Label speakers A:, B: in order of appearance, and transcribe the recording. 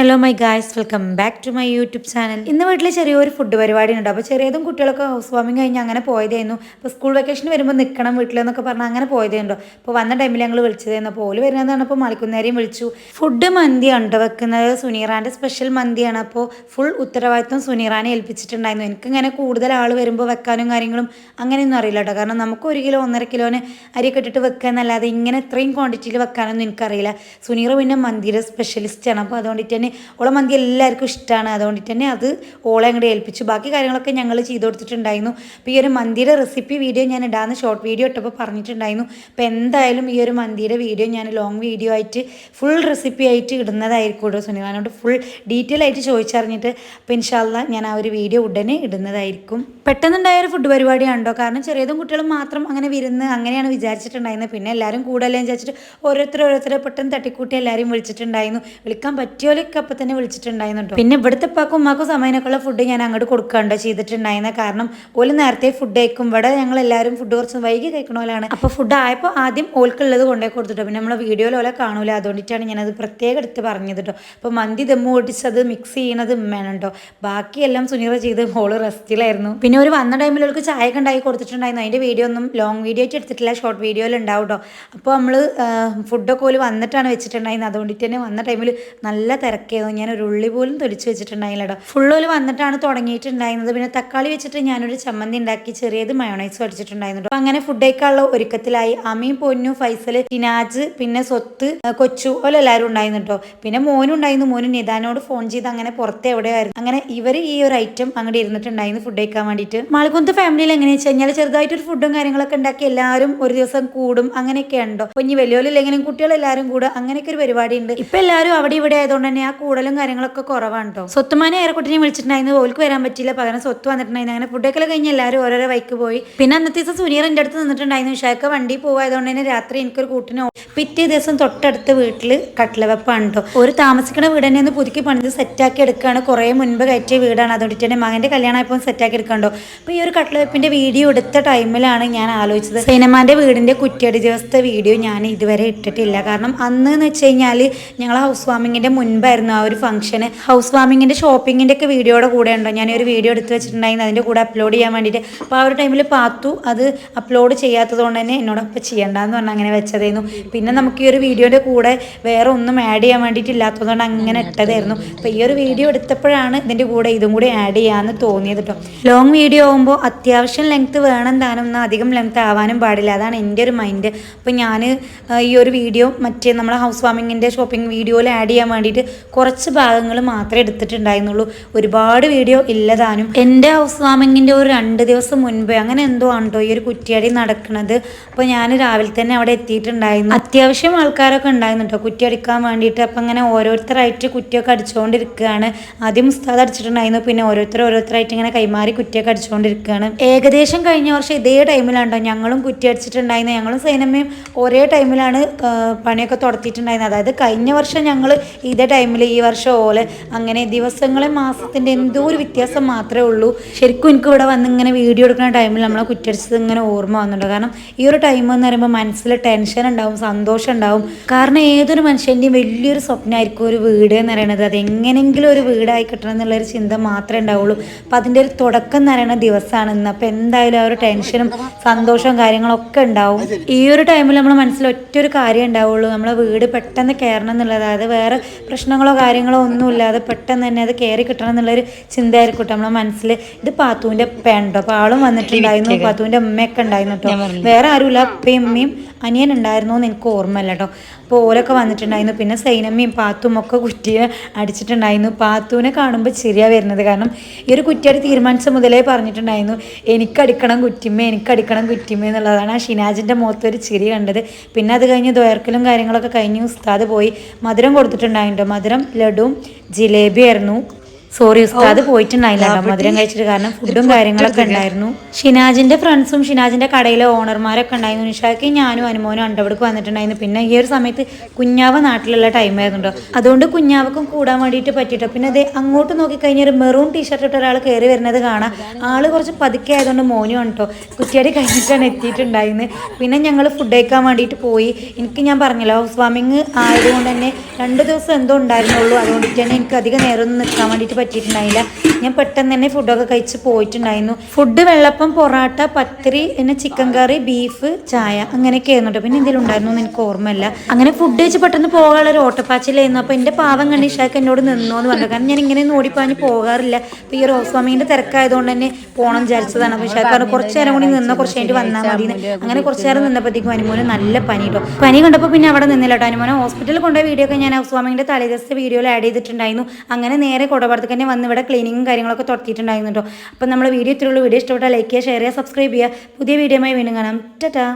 A: Hello my guys, welcome back to my YouTube channel. ഇന്ന് വീട്ടിൽ ചെറിയൊരു ഫുഡ് പരിപാടി ഉണ്ട്. അപ്പോൾ ചെറിയതും കുട്ടികളൊക്കെ ഹൗസ് വാമിങ് കഴിഞ്ഞ് അങ്ങനെ പോയതായിരുന്നു. അപ്പോൾ സ്കൂൾ വെക്കേഷൻ വരുമ്പോൾ നിൽക്കണം വീട്ടിലെന്നൊക്കെ പറഞ്ഞാൽ അങ്ങനെ പോയതേണ്ടോ. അപ്പോൾ വന്ന ടൈമിൽ ഞങ്ങൾ വിളിച്ചതായിരുന്നു. അപ്പോൾ ഓല് വരുന്നതാണ്. അപ്പോൾ മലിക്കുന്നേരെയും വിളിച്ചു. ഫുഡ് മന്തിയാണ് കേട്ടോ വെക്കുന്നത്. സുനീറാൻ്റെ സ്പെഷ്യൽ മന്തിയാണ്. അപ്പോൾ ഫുൾ ഉത്തരവാദിത്വം സുനീറാനെ ഏൽപ്പിച്ചിട്ടുണ്ടായിരുന്നു. എനിക്കിങ്ങനെ കൂടുതൽ ആൾ വരുമ്പോൾ വെക്കാനും കാര്യങ്ങളും അങ്ങനെയൊന്നും അറിയില്ല കേട്ടോ. കാരണം നമുക്ക് 1 കിലോ 1.5 കിലോന് അരിയൊക്കെ ഇട്ടിട്ട് വെക്കുക എന്നല്ലാതെ ഇങ്ങനെ ഇത്രയും ക്വാണ്ടിറ്റിയിൽ വെക്കാനൊന്നും എനിക്കറിയില്ല. സുനീറ പിന്നെ മന്തിയുടെ സ്പെഷ്യലിസ്റ്റാണ്. അപ്പോൾ അതുകൊണ്ടിട്ട് തന്നെ ഓളെ മന്തി എല്ലാവർക്കും ഇഷ്ടമാണ്. അതുകൊണ്ടിട്ട് തന്നെ അത് ഓളെ അങ്ങോട്ട് ഏൽപ്പിച്ചു. ബാക്കി കാര്യങ്ങളൊക്കെ ഞങ്ങൾ ചെയ്ത് കൊടുത്തിട്ടുണ്ടായിരുന്നു. അപ്പോൾ ഈ ഒരു മന്തിയുടെ റെസിപ്പി വീഡിയോ ഞാൻ ഇടാന്ന് ഷോർട്ട് വീഡിയോ ഇട്ടപ്പോൾ പറഞ്ഞിട്ടുണ്ടായിരുന്നു. അപ്പോൾ എന്തായാലും ഈ ഒരു മന്തിയുടെ വീഡിയോ ഞാൻ ലോങ് വീഡിയോ ആയിട്ട് ഫുൾ റെസിപ്പി ആയിട്ട് ഇടുന്നതായിരിക്കും കേട്ടോ. സുനിവാനോട് ഫുൾ ഡീറ്റെയിൽ ആയിട്ട് ചോദിച്ചറിഞ്ഞിട്ട് അപ്പോൾ ഇൻഷാല്ലാ ഞാൻ ആ ഒരു വീഡിയോ ഉടനെ ഇടുന്നതായിരിക്കും. പെട്ടെന്നുണ്ടായ ഒരു ഫുഡ് പരിപാടിയാണല്ലോ. കാരണം ചെറിയതും കുട്ടികളും മാത്രം അങ്ങനെ വിരുന്ന് അങ്ങനെയാണ് വിചാരിച്ചിട്ടുണ്ടായിരുന്നത്. പിന്നെ എല്ലാവരും കൂടുതലും വിചാരിച്ചിട്ട് ഓരോരുത്തരെ പെട്ടെന്ന് തട്ടിക്കൂട്ടി എല്ലാവരും വിളിച്ചിട്ടുണ്ടായിരുന്നു. വിളിക്കാൻ പറ്റിയോലൊക്കെ അപ്പം തന്നെ വിളിച്ചിട്ടുണ്ടായിരുന്നു കേട്ടോ. പിന്നെ ഇവിടുത്തെ ഉപ്പാക്കും ഉമ്മാക്കും സമയനൊക്കെയുള്ള ഫുഡ് ഞാൻ അങ്ങോട്ട് കൊടുക്കാണ്ടോ ചെയ്തിട്ടുണ്ടായിരുന്നത്. കാരണം ഓല് നേരത്തെ ഫുഡ് കഴിക്കും. ഇവിടെ ഞങ്ങൾ എല്ലാവരും ഫുഡ് കുറച്ച് വൈകി കഴിക്കണോലാണ്. അപ്പോൾ ഫുഡ് ആയപ്പോൾ ആദ്യം ഓൽക്കുള്ളത് കൊണ്ടുപോയി കൊടുത്തിട്ടോ. പിന്നെ നമ്മളെ വീഡിയോയിൽ ഓലെ കാണൂല. അതുകൊണ്ടിട്ടാണ് ഞാനത് പ്രത്യേകം എടുത്ത് പറഞ്ഞത് കേട്ടോ. അപ്പോൾ മന്തി ദമ്മ് പൊടിച്ചത് മിക്സ് ചെയ്യണത് ഉമ്മയാണ് കേട്ടോ. ബാക്കിയെല്ലാം സുനീറ ചെയ്ത് ഓള് റെസ്റ്റിലായിരുന്നു. പിന്നെ ഒരു വന്ന ടൈമിൽ അവർക്ക് ചായ ഒക്കെ ഉണ്ടാക്കി കൊടുത്തിട്ടുണ്ടായിരുന്നു. അതിൻ്റെ വീഡിയോ ഒന്നും ലോങ് വീഡിയോ ആയിട്ട് എടുത്തിട്ടില്ല, ഷോർട്ട് വീഡിയോയിൽ ഉണ്ടാവും കേട്ടോ. അപ്പോൾ നമ്മൾ ഫുഡൊക്കെ ഓല് വന്നിട്ടാണ് വെച്ചിട്ടുണ്ടായിരുന്നത്. അതുകൊണ്ടിട്ട് തന്നെ വന്ന ടൈമിൽ നല്ല തിരക്കായിരുന്നു. ഞാൻ ഒരു ഉള്ളി പോലും തൊലിച്ച് വെച്ചിട്ടുണ്ടായില്ല കേട്ടോ. ഫുള്ളോല് വന്നിട്ടാണ് തുടങ്ങിയിട്ടുണ്ടായിരുന്നത്. പിന്നെ തക്കാളി വെച്ചിട്ട് ഞാനൊരു ചമ്മന്തി ഉണ്ടാക്കി ചെറിയത് മയോണൈസ് അടിച്ചിട്ടുണ്ടായിരുന്നു കേട്ടോ. അങ്ങനെ ഫുഡ് കഴിക്കാനുള്ള ഒരുക്കത്തിലായി. അമ്മയും പൊന്നു, ഫൈസൽ, ടിനാജ്, പിന്നെ സ്വത്ത്, കൊച്ചു ഓല എല്ലാവരും ഉണ്ടായിരുന്നു കേട്ടോ. പിന്നെ മോനും ഉണ്ടായിരുന്നു. മോനും നിദാനോട് ഫോൺ ചെയ്ത് അങ്ങനെ പുറത്ത് എവിടെയായിരുന്നു. അങ്ങനെ ഇവർ ഈ ഒരു ഐറ്റം അങ്ങോട്ട് ഇരുന്നിട്ടുണ്ടായിരുന്നു ഫുഡ് കഴിക്കാൻ വേണ്ടിയിട്ട്. മാളിക്കുന്ന് ഫാമിലിയിൽ എങ്ങനെയാ വെച്ച് കഴിഞ്ഞാൽ ചെറുതായിട്ടൊരു ഫുഡും കാര്യങ്ങളൊക്കെ ഉണ്ടാക്കി എല്ലാവരും ഒരു ദിവസം കൂടും. അങ്ങനെയൊക്കെ ഉണ്ടോ. അപ്പോൾ ഇനി വലിയോലില്ലെങ്കിലും കുട്ടികളെല്ലാവരും കൂടും. അങ്ങനെയൊക്കെ ഒരു പരിപാടി ഉണ്ട്. ഇപ്പൊ എല്ലാവരും അവിടെ ഇവിടെ ആയതുകൊണ്ട് തന്നെ ആ കൂടലും കാര്യങ്ങളൊക്കെ കുറവാണ് കേട്ടോ. സ്വത്തുമാനെ ഏറെക്കുട്ടിനെ വിളിച്ചിട്ടുണ്ടായിരുന്നു. ഓൾക്ക് വരാൻ പറ്റില്ല. പകരം സ്വത്ത് വന്നിട്ടുണ്ടായിരുന്നു. അങ്ങനെ ഫുഡൊക്കെ കഴിഞ്ഞ് എല്ലാവരും ഓരോരോ വൈക്ക് പോയി. പിന്നെ അന്നത്തെ ദിവസം സുനീർ എൻ്റെ അടുത്ത് നിന്നിട്ടുണ്ടായിരുന്നു. ഷാക്ക വണ്ടി പോയതുകൊണ്ട് തന്നെ രാത്രി എനിക്കൊരു കൂട്ടിന്. പിറ്റേ ദിവസം തൊട്ടടുത്ത് വീട്ടിൽ കട്ടില വെപ്പാണ് കേട്ടോ. ഒരു താമസിക്കുന്ന വീട് തന്നെ ഒന്ന് പുതുക്കി പണിത് സെറ്റാക്കി എടുക്കുകയാണ്. കുറേ മുൻപ് കയറ്റിയ വീടാണ്. അതുകൊണ്ടിട്ട് തന്നെ മകൻ്റെ കല്യാണം ആയപ്പോൾ സെറ്റാക്കി എടുക്കണ്ടോ. അപ്പോൾ ഈ ഒരു കട്ടില വെപ്പിൻ്റെ വീഡിയോ എടുത്ത ടൈമിലാണ് ഞാൻ ആലോചിച്ചത് സൈനമാൻ്റെ വീടിൻ്റെ കുറ്റിയടി ദിവസത്തെ വീഡിയോ ഞാൻ ഇതുവരെ ഇട്ടിട്ടില്ല. കാരണം അന്ന് എന്ന് വെച്ച് കഴിഞ്ഞാൽ ഞങ്ങൾ ഹൗസ് വാമിങ്ങിൻ്റെ മുൻപായിരുന്നു ആ ഒരു ഫംഗ്ഷന്. ഹൗസ് വാമിങ്ങിൻ്റെ ഷോപ്പിങ്ങിൻ്റെ ഒക്കെ വീഡിയോയുടെ കൂടെ ഉണ്ടോ ഞാനൊരു വീഡിയോ എടുത്ത് വെച്ചിട്ടുണ്ടായിരുന്നു അതിൻ്റെ കൂടെ അപ്ലോഡ് ചെയ്യാൻ വേണ്ടിയിട്ട്. അപ്പോൾ ആ ഒരു ടൈമിൽ പാത്തു അത് അപ്ലോഡ് ചെയ്യാത്തത് കൊണ്ട് തന്നെ എന്നോടൊപ്പം ചെയ്യണ്ടെന്ന് പറഞ്ഞാൽ അങ്ങനെ വെച്ചതായിരുന്നു. പിന്നെ നമുക്ക് ഈ ഒരു വീഡിയോയുടെ കൂടെ വേറെ ഒന്നും ആഡ് ചെയ്യാൻ വേണ്ടിയിട്ടില്ലാത്തതുകൊണ്ട് അങ്ങനെ ഇട്ടതായിരുന്നു. അപ്പോൾ ഈ ഒരു വീഡിയോ എടുത്തപ്പോഴാണ് ഇതിൻ്റെ കൂടെ ഇതും കൂടി ആഡ് ചെയ്യാമെന്ന് തോന്നിയത് കേട്ടോ. ലോങ് വീഡിയോ ആകുമ്പോൾ അത്യാവശ്യം ലെങ്ത്ത് വേണം താനും, എന്നാൽ അധികം ലെങ്ത്ത് ആവാനും പാടില്ല. അതാണ് എൻ്റെ ഒരു മൈൻഡ്. അപ്പോൾ ഞാൻ ഈ ഒരു വീഡിയോ മറ്റേ നമ്മളെ ഹൗസ് വാമിങ്ങിൻ്റെ ഷോപ്പിംഗ് വീഡിയോയിൽ ആഡ് ചെയ്യാൻ വേണ്ടിയിട്ട് കുറച്ച് ഭാഗങ്ങൾ മാത്രമേ എടുത്തിട്ടുണ്ടായിരുന്നുള്ളൂ. ഒരുപാട് വീഡിയോ ഇല്ലതാനും. എൻ്റെ ഹൗസ് വാമിങ്ങിൻ്റെ ഒരു 2 ദിവസം മുൻപ് അങ്ങനെ എന്തോ ആണ് കേട്ടോ ഈ ഒരു കുറ്റിയടി നടക്കുന്നത്. അപ്പോൾ ഞാൻ രാവിലെ തന്നെ അവിടെ എത്തിയിട്ടുണ്ടായിരുന്നു. അത്യാവശ്യം ആൾക്കാരൊക്കെ ഉണ്ടായിരുന്നു കേട്ടോ കുറ്റി അടിക്കാൻ വേണ്ടിയിട്ട്. അപ്പം അങ്ങനെ ഓരോരുത്തരായിട്ട് കുറ്റിയൊക്കെ അടിച്ചുകൊണ്ടിരിക്കുകയാണ്. ആദ്യം ഉസ്താദ് അടിച്ചിട്ടുണ്ടായിരുന്നു. പിന്നെ ഓരോരുത്തരായിട്ട് ഇങ്ങനെ കൈമാറി കുറ്റിയൊക്കെ അടിച്ചുകൊണ്ടിരിക്കുകയാണ്. ഏകദേശം കഴിഞ്ഞ വർഷം ഇതേ ടൈമിലാണ് കേട്ടോ ഞങ്ങളും കുറ്റി അടിച്ചിട്ടുണ്ടായിരുന്നു. ഞങ്ങളും സൈനമ്മയും ഒരേ ടൈമിലാണ് പണിയൊക്കെ തുടത്തിയിട്ടുണ്ടായിരുന്നത്. അതായത് കഴിഞ്ഞ വർഷം ഞങ്ങൾ ഇതേ ടൈമിൽ, ഈ വർഷം ഓലെ അങ്ങനെ ദിവസങ്ങളെ മാസത്തിൻ്റെ എന്തോ ഒരു വ്യത്യാസം മാത്രമേ ഉള്ളൂ. ശരിക്കും എനിക്ക് ഇവിടെ വന്ന് ഇങ്ങനെ വീഡിയോ എടുക്കുന്ന ടൈമിൽ നമ്മളെ കുറ്റടിച്ചത് ഇങ്ങനെ ഓർമ്മ വന്നിട്ടുണ്ട്. കാരണം ഈ ഒരു ടൈം എന്ന് പറയുമ്പോൾ മനസ്സിൽ ടെൻഷൻ ഉണ്ടാവും, സന്തോഷം ഉണ്ടാവും. കാരണം ഏതൊരു മനുഷ്യൻ്റെയും വലിയൊരു സ്വപ്നമായിരിക്കും ഒരു വീട് എന്ന് പറയുന്നത്. അതെങ്ങനെങ്കിലും ഒരു വീടായി കിട്ടണം എന്നുള്ളൊരു ചിന്ത മാത്രമേ ഉണ്ടാവുള്ളൂ. അപ്പം അതിൻ്റെ ഒരു തുടക്കം എന്ന് പറയുന്ന ദിവസമാണ് ഇന്ന്. അപ്പോൾ എന്തായാലും ആ ഒരു ടെൻഷനും സന്തോഷവും കാര്യങ്ങളൊക്കെ ഉണ്ടാവും. ഈ ഒരു ടൈമിൽ നമ്മുടെ മനസ്സിൽ ഒറ്റൊരു കാര്യം ഉണ്ടാവുള്ളൂ, നമ്മളെ വീട് പെട്ടെന്ന് കയറണം എന്നുള്ളത്. അതായത് വേറെ പ്രശ്നങ്ങളോ കാര്യങ്ങളോ ഒന്നുമില്ലാതെ പെട്ടെന്ന് തന്നെ അത് കയറി കിട്ടണം എന്നുള്ളൊരു ചിന്തയായിരിക്കും നമ്മളെ മനസ്സിൽ. ഇത് പാത്തുവിൻ്റെ ഉപ്പയുണ്ടോ. അപ്പോൾ ആളും വന്നിട്ടുണ്ടായിരുന്നു. പാത്തുവിൻ്റെ ഉമ്മയൊക്കെ ഉണ്ടായിരുന്നു കേട്ടോ. വേറെ ആരുമില്ല, ഉപ്പയും ഉമ്മയും അനിയൻ ഉണ്ടായിരുന്നു എന്ന് എനിക്ക് ഓർമ്മയില്ല കേട്ടോ. അപ്പോൾ ഓരൊക്കെ വന്നിട്ടുണ്ടായിരുന്നു. പിന്നെ സൈനമ്മയും പാത്തും ഒക്കെ കുറ്റിയെ അടിച്ചിട്ടുണ്ടായിരുന്നു. പാത്തുവിനെ കാണുമ്പോൾ ചിരിയാണ് വരുന്നത്. കാരണം ഈ ഒരു കുറ്റിയടി തീരുമാനിച്ച മുതലേ പറഞ്ഞിട്ടുണ്ടായിരുന്നു എനിക്കടിക്കണം കുറ്റിമ്മ എന്നുള്ളതാണ്. ആ ഷിനാജിൻ്റെ മുഖത്തൊരു ചിരി കണ്ടത്. പിന്നെ അത് കഴിഞ്ഞ് ദ്വയർക്കലും കാര്യങ്ങളൊക്കെ കഴിഞ്ഞ് ഉസ്താദ് പോയി മധുരം കൊടുത്തിട്ടുണ്ടായിരുന്നു. മധുരം ലഡുവും ജിലേബി ആയിരുന്നു. സോറി ഉസ്താദ് പോയിട്ടുണ്ടായില്ല കേട്ടോ മധുരം കഴിച്ചിട്ട്, കാരണം ഫുഡും കാര്യങ്ങളൊക്കെ ഉണ്ടായിരുന്നു. ഷിനാജിന്റെ ഫ്രണ്ട്സും ഷിനാജിന്റെ കടയിലെ ഓണർമാരൊക്കെ ഉണ്ടായിരുന്നു. നിഷാക്ക് ഞാനും അനുമോനും അണ്ടവിടക്ക് വന്നിട്ടുണ്ടായിരുന്നു. പിന്നെ ഈ ഒരു സമയത്ത് കുഞ്ഞാവ നാട്ടിലുള്ള ടൈം ആയിരുന്നുണ്ടോ, അതുകൊണ്ട് കുഞ്ഞാവക്കും കൂടാൻ വേണ്ടിയിട്ട് പറ്റിയിട്ടോ. പിന്നെ അത് അങ്ങോട്ട് നോക്കിക്കഴിഞ്ഞാൽ ഒരു മെറൂൺ ടീഷർട്ട് ഇട്ട ഒരാൾ കയറി വരുന്നത് കാണാം. ആള് കുറച്ച് പതുക്കെ ആയതുകൊണ്ട് മോനും കേട്ടോ കുറ്റിയാടി കഴിഞ്ഞിട്ടാണ് എത്തിയിട്ടുണ്ടായിരുന്നത്. പിന്നെ ഞങ്ങൾ ഫുഡ് കഴിക്കാൻ വേണ്ടിയിട്ട് പോയി. എനിക്ക് ഞാൻ പറഞ്ഞല്ലോ ഹൗസ് വാമിങ് ആയതുകൊണ്ട് തന്നെ 2 ദിവസം എന്തോ ഉണ്ടായിരുന്നുള്ളൂ. അതുകൊണ്ടിട്ട് തന്നെ എനിക്ക് അധികം നേരമൊന്നും നിൽക്കാൻ വേണ്ടിയിട്ട് പറ്റിയിട്ടുണ്ടായില്ല. ഞാൻ പെട്ടെന്ന് തന്നെ ഫുഡൊക്കെ കഴിച്ച് പോയിട്ടുണ്ടായിരുന്നു. ഫുഡ് വെള്ളപ്പം, പൊറാട്ട, പത്തിരി, പിന്നെ ചിക്കൻ കറി, ബീഫ്, ചായ അങ്ങനെയൊക്കെ ആയിരുന്നു. പിന്നെ എന്തെങ്കിലും ഉണ്ടായിരുന്നു എന്ന് എനിക്ക് ഓർമ്മയില്ല. അങ്ങനെ ഫുഡ് കഴിച്ച് പെട്ടെന്ന് പോകാനുള്ള ഒരു ഓട്ടപ്പാച്ചിലായിരുന്നു. അപ്പോൾ എൻ്റെ പാവം കണ്ട് ഇഷാക്ക് എന്നോട് നിന്നോ എന്ന് പറഞ്ഞു. കാരണം ഞാൻ ഇങ്ങനെ ഓടിപ്പാഞ്ഞ് പോകാറില്ല. അപ്പോൾ ഈ ഒരു ഹൗസ് വാമിങ്ങിൻ്റെ തിരക്കായതുകൊണ്ട് തന്നെ പോകണം വിചാരിച്ചതാണ്. അപ്പോൾ ഇഷാക്ക് പറഞ്ഞു കുറച്ച് നേരം കൂടി നിന്നോ, കുറച്ച് കഴിഞ്ഞിട്ട് വന്നാൽ മതി. അങ്ങനെ കുറച്ച് നേരം നിന്നപ്പോഴത്തേക്കും അനുമോന് നല്ല പനി കേട്ടോ. പനി കണ്ടപ്പോൾ പിന്നെ അവിടെ നിന്നില്ല കേട്ടോ. അനുമോനെ ഹോസ്പിറ്റലിൽ കൊണ്ടുപോയ വീഡിയോ ഒക്കെ ഞാൻ ഹൗസ് വാമിങ്ങിൻ്റെ തലേദിവസത്തെ വീഡിയോയിൽ ആഡ് ചെയ്തിട്ടുണ്ടായിരുന്നു. അങ്ങനെ നേരെ കൊടപാടത്തേക്ക് തന്നെ വന്ന് ഇവിടെ ക്ലീനിങ്ങും കാര്യങ്ങളൊക്കെ തുടത്തിയിട്ടുണ്ടായിരുന്നു കേട്ടോ. അപ്പോൾ നമ്മുടെ വീഡിയോ ഇത്രയുള്ള വീഡിയോ ഇഷ്ടപ്പെട്ടാൽ ലൈക്ക് ചെയ്യുക, ഷെയർ ചെയ്യുക, സബ്സ്ക്രൈബ് ചെയ്യുക. പുതിയ വീഡിയോയുമായി വീണ്ടും കാണാം. ടാറ്റാ.